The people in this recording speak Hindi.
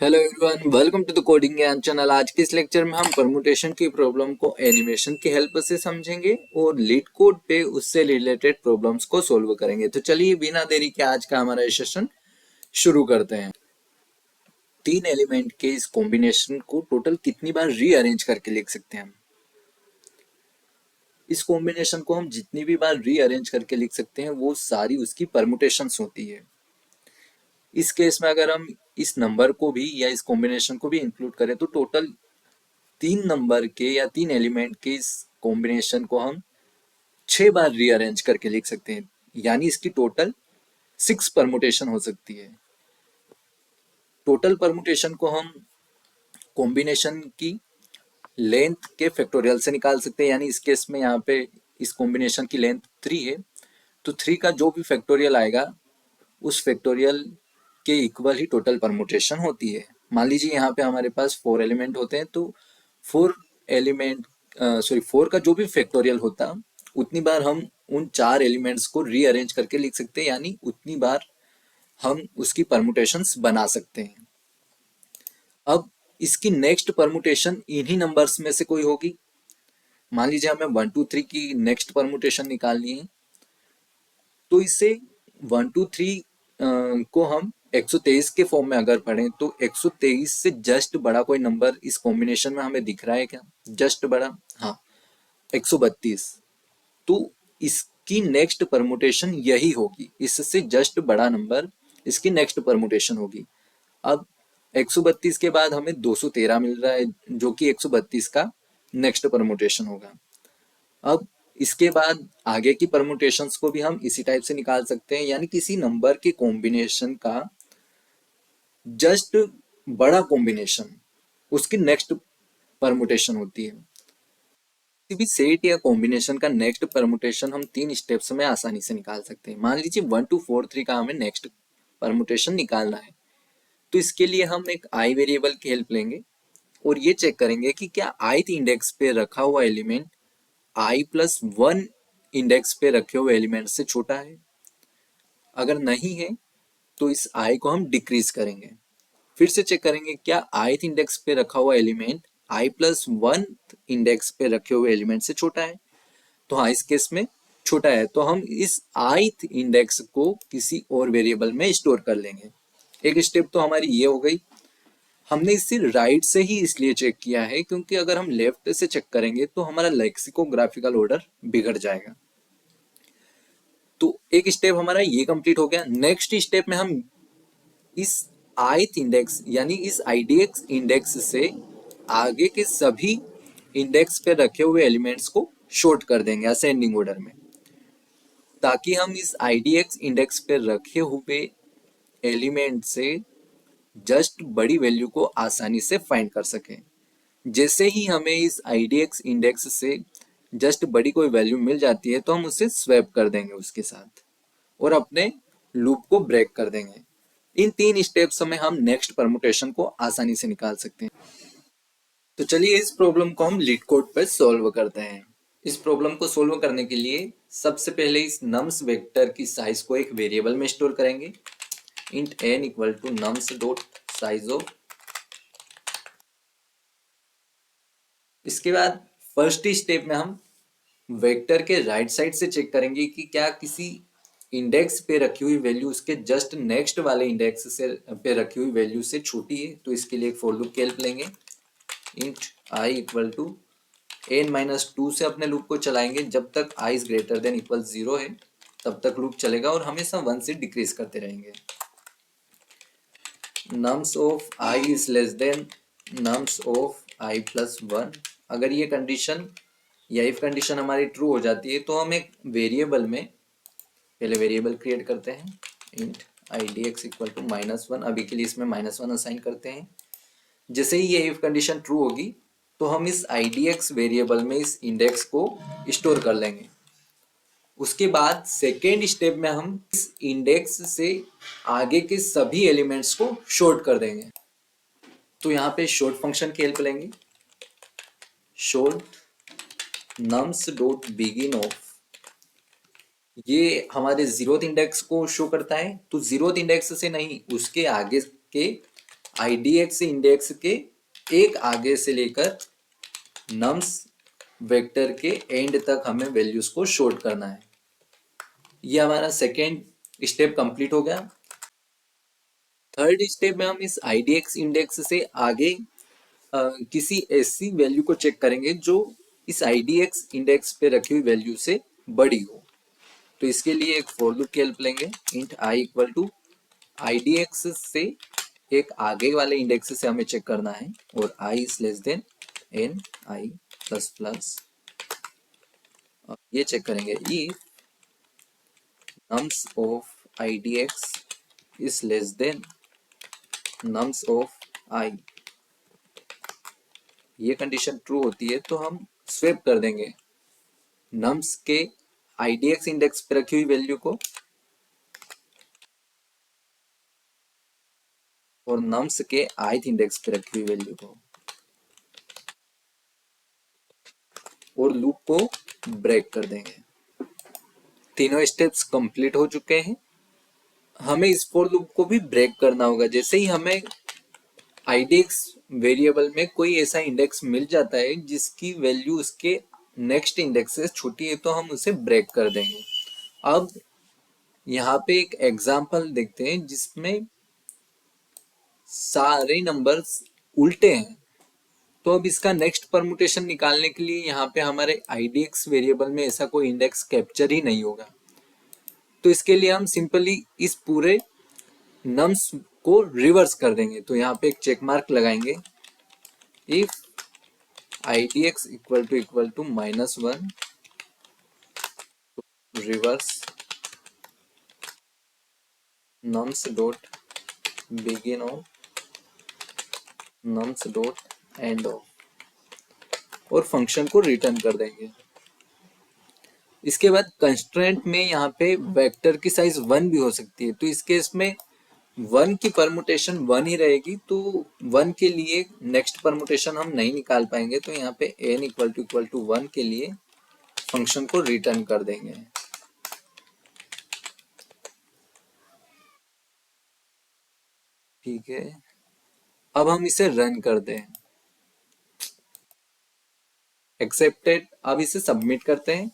Hello everyone, welcome to the coding Gyaan channel. आज के इस लेक्चर में हम परमुटेशन की प्रॉब्लम को एनिमेशन की हेल्प से समझेंगे और लीड कोड पे उससे रिलेटेड प्रॉब्लम्स को सोल्व करेंगे। तो चलिए बिना देरी के आज का हमारा सेशन शुरू करते हैं। तीन एलिमेंट के इस कॉम्बिनेशन को टोटल कितनी बार रीअरेंज करके लिख सकते हैं हम? इस कॉम्बिनेशन को हम जितनी भी बार रीअरेंज करके लिख सकते हैं वो सारी उसकी परमुटेशंस होती है। इस केस में अगर हम इस नंबर को भी या इस कॉम्बिनेशन को भी इंक्लूड करें तो टोटल तीन नंबर के या तीन एलिमेंट के इस कॉम्बिनेशन को हम 6 बार रीअरेंज करके लिख सकते हैं, यानी इसकी टोटल 6 परमुटेशन हो सकती है। टोटल परमुटेशन को हम कॉम्बिनेशन की लेंथ के फैक्टोरियल से निकाल सकते हैं, यानी इस केस में यहाँ पे इस कॉम्बिनेशन की लेंथ 3 है, तो 3 का जो भी फैक्टोरियल आएगा उस फैक्टोरियल के इक्वल ही टोटल परमुटेशन होती है। मान लीजिए यहाँ पे हमारे पास 4 एलिमेंट होते हैं, तो 4 का जो भी फैक्टोरियल होता उतनी बार हम उन 4 एलिमेंट्स को रीअरेंज करके लिख सकते हैं, यानी उतनी बार हम उसकी परमुटेशंस बना सकते हैं। अब इसकी नेक्स्ट परमुटेशन इन्हीं नंबर्स में से कोई होगी। मान लीजिए हमें 1 2 3 की नेक्स्ट परमुटेशन निकालनी है, तो इसे 1 2 3 को हम 123 के फॉर्म में अगर पढ़ें तो 123 से जस्ट बड़ा कोई नंबर इस कॉम्बिनेशन में हमें दिख रहा है क्या? जस्ट बड़ा, हाँ, 132। तो इसकी नेक्स्ट परमुटेशन यही होगी, इससे जस्ट बड़ा नंबर इसकी नेक्स्ट परमुटेशन होगी। अब 132 के बाद हमें 213 मिल रहा है जो कि 132 का नेक्स्ट परमुटेशन होगा। अब इसके बाद आगे की परमुटेशंस को भी हम इसी टाइप से निकाल सकते हैं, यानी किसी नंबर के कॉम्बिनेशन का जस्ट बड़ा कॉम्बिनेशन उसकी नेक्स्ट परमुटेशन होती है। किसी भी सेट या कॉम्बिनेशन का नेक्स्ट परमुटेशन हम 3 स्टेप्स में आसानी से निकाल सकते हैं। मान लीजिए 1 2 4 3 का हमें नेक्स्ट परमुटेशन निकालना है, तो इसके लिए हम एक आई वेरिएबल की हेल्प लेंगे और ये चेक करेंगे कि क्या ith इंडेक्स पे रखा हुआ एलिमेंट i+1 इंडेक्स पे रखे हुए एलिमेंट से छोटा है। अगर नहीं है तो इस i को हम डिक्रीज करेंगे। फिर से चेक करेंगे क्या ith इंडेक्स पे रखा हुआ एलिमेंट i+1 इंडेक्स पे रखे हुए एलिमेंट से छोटा है। तो हाँ, इस केस में छोटा है, तो हम इस ith इंडेक्स को किसी और वेरिएबल में स्टोर कर लेंगे। एक स्टेप तो हमारी ये हो गई। हमने इसे राइट से ही इसलिए चेक किया है क्योंकि अगर हम लेफ्ट से चेक करेंगे तो हमारा लेक्सिकोग्राफिकल ऑर्डर बिगड़ जाएगा। तो एक स्टेप हमारा ये कंप्लीट हो गया। नेक्स्ट स्टेप में हम इस ith इंडेक्स यानी इस idx इंडेक्स से आगे के सभी इंडेक्स पे रखे हुए एलिमेंट्स को शॉर्ट कर देंगे असेंडिंग ऑर्डर में, ताकि हम इस idx इंडेक्स पे रखे हुए एलिमेंट से जस्ट बड़ी वैल्यू को आसानी से फाइंड कर सकें। जैसे ही हमें इस idx इंडेक्स से जस्ट बड़ी कोई वैल्यू मिल जाती है तो हम उसे स्वैप कर देंगे उसके साथ और अपने लूप को ब्रेक कर देंगे। इन 3 स्टेप्स में हम नेक्स्ट परमुटेशन को आसानी से निकाल सकते हैं। तो चलिए इस प्रॉब्लम को हम लीड कोड पर सॉल्व करते हैं। इस प्रॉब्लम को सॉल्व करने के लिए सबसे पहले इस नम्स वेक्टर की साइज को एक वेरिएबल में स्टोर करेंगे। int n equal to nums dot size of. इसके बाद फर्स्ट स्टेप में हम वेक्टर के राइट साइड से चेक करेंगे कि क्या किसी इंडेक्स पे रखी हुई वैल्यू उसके जस्ट नेक्स्ट वाले इंडेक्स से पे रखी हुई वैल्यू से छोटी है। तो इसके लिए एक फॉर लूप की हेल्प लेंगे। Int i equal to n-2 से अपने लूप को चलाएंगे जब तक i is greater than equal 0 है, तब तक लूप चलेगा और हमेशा 1 से डिक्रीज करते रहेंगे। nums of i is less than nums of i+1। अगर ये कंडीशन या इफ कंडीशन हमारी ट्रू हो जाती है तो हम एक वेरिएबल में पहले वेरिएबल क्रिएट करते हैं। Int idx equal to -1। अभी के लिए इसमें -1 असाइन करते हैं। जैसे ही ये इफ कंडीशन ट्रू होगी तो हम इस idx वेरिएबल में इस इंडेक्स को स्टोर कर लेंगे। उसके बाद सेकेंड स्टेप में हम इस इंडेक्स से आगे के सभी एलिमेंट्स को शॉर्ट कर देंगे। तो यहाँ पे शॉर्ट फंक्शन की हेल्प लेंगे। Short nums dot begin of, ये हमारे 0th इंडेक्स को शो करता है, तो 0th इंडेक्स से नहीं उसके आगे के IDX इंडेक्स के एक आगे से लेकर नम्स वेक्टर के एंड तक हमें वैल्यूज को शॉर्ट करना है। ये हमारा सेकेंड स्टेप कंप्लीट हो गया। थर्ड स्टेप में हम इस IDX इंडेक्स से आगे किसी ऐसी वैल्यू को चेक करेंगे जो इस IDX इंडेक्स पे रखी हुई वैल्यू से बड़ी हो। तो इसके लिए एक फॉर लूप की हेल्प लेंगे। Int i equal to IDX से एक आगे वाले इंडेक्स से हमें चेक करना है और i is less than n i plus plus. ये चेक करेंगे if nums of IDX is less than nums of i। ये कंडीशन ट्रू होती है तो हम स्वेप कर देंगे नम्स के IDX इंडेक्स पे रखी हुई वैल्यू को और नम्स के ith इंडेक्स पे रखी हुई वैल्यू को, और लूप को ब्रेक कर देंगे। तीनों स्टेप्स कंप्लीट हो चुके हैं। हमें इस फॉर लूप को भी ब्रेक करना होगा। जैसे ही हमें IDX वेरिएबल में कोई ऐसा इंडेक्स मिल जाता है जिसकी वैल्यू उसके नेक्स्ट इंडेक्स से छोटी है तो हम उसे ब्रेक कर देंगे। अब यहाँ पे एक एग्जांपल देखते हैं जिसमें सारे नंबर्स उल्टे हैं। तो अब इसका नेक्स्ट परमुटेशन निकालने के लिए यहाँ पे हमारे IDX वेरिएबल में ऐसा कोई इंडेक्स कैप्चर ही नहीं होगा। तो इसके लिए हम सिंपली इस पूरे नम्स को रिवर्स कर देंगे। तो यहाँ पे एक चेक मार्क लगाएंगे। If IDX equal to -1 reverse nums dot begin of nums dot end of और फंक्शन को रिटर्न कर देंगे। इसके बाद कंस्ट्रेंट में यहाँ पे वेक्टर की साइज 1 भी हो सकती है। तो इस केस में 1 की परमुटेशन 1 ही रहेगी। तो 1 के लिए नेक्स्ट परमुटेशन हम नहीं निकाल पाएंगे। तो यहाँ पे n इक्वल टू 1 के लिए फंक्शन को रिटर्न कर देंगे। ठीक है, अब हम इसे रन कर दें। एक्सेप्टेड। अब इसे सबमिट करते हैं।